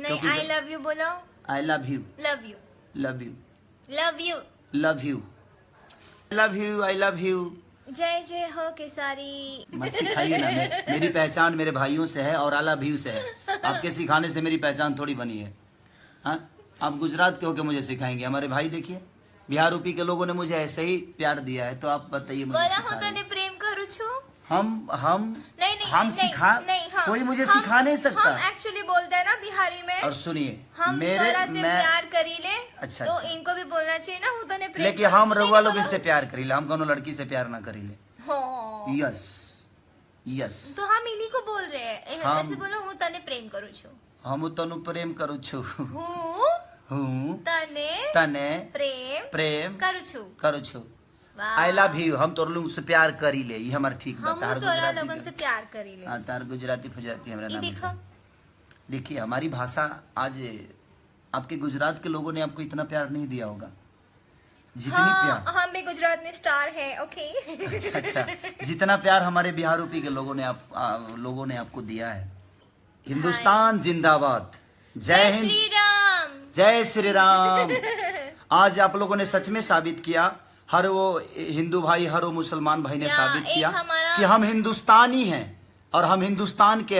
नहीं, I love you बोलो। I love you, love you, love you, love you, love you, love you, I love you. जय जय हो केसारी। मत सिखाइए ना, मेरी पहचान मेरे भाइयों से है और आई लव यू से है। आपके सिखाने से मेरी पहचान थोड़ी बनी है। हाँ, आप गुजरात के होके मुझे सिखाएंगे? हमारे भाई देखिए, बिहार यूपी के लोगों ने मुझे ऐसे ही प्यार दिया है, तो आप बताइए मुझे बोला सिखा हूँ रहे तने प्रेम करू छू। हम नहीं नहीं हम नहीं, सिखा नहीं, हाँ, कोई मुझे हम- सिखा नहीं सकता। हम एक्चुअली बोलते हैं ना बिहारी में। और सुनिए, हम मेरे तोरा से प्यार करी ले। अच्छा, तो अच्छा। इनको भी बोलना चाहिए ना, हूँ तने प्रेम लेकिन करू हम छू, रउआ नहीं लोग बोलो। इससे प्यार करीले, हम कोनो लड़की से प्यार ना करीले। हाँ। Yes, yes. तो हम इन्हीं को बोल रहे हैं। हम- ऐसे बोलो, हूँ तने प्रेम करू छू। हम तनु प्रेम करू छु। हूँ तने प्रेम प्रेम करू छू। करू छु। वाह। आई लव यू, हम तोर लोग से प्यार करी ले, ये हमार ठीक हम तार तोरा गुजराती लोगन से प्यार करी ले। हाँ, तार गुजराती फुजराती हमारा ये नाम देखो। है। देखिए, हमारी भाषा आज आपके गुजरात के लोगों ने आपको इतना प्यार नहीं दिया होगा जितनी हाँ, प्यार। हम भी गुजरात में स्टार है। ओके। अच्छा, अच्छा, जितना प्यार हमारे बिहार यूपी के लोगों ने आपको दिया है। हिंदुस्तान जिंदाबाद, जय जय हिंद, श्री राम। जय श्री राम। आज आप लोगों ने सच में साबित किया, हर वो हिंदू भाई, हर वो मुसलमान भाई ने या साबित एक किया हमारा- कि हम हिंदुस्तानी हैं और हम हिंदुस्तान के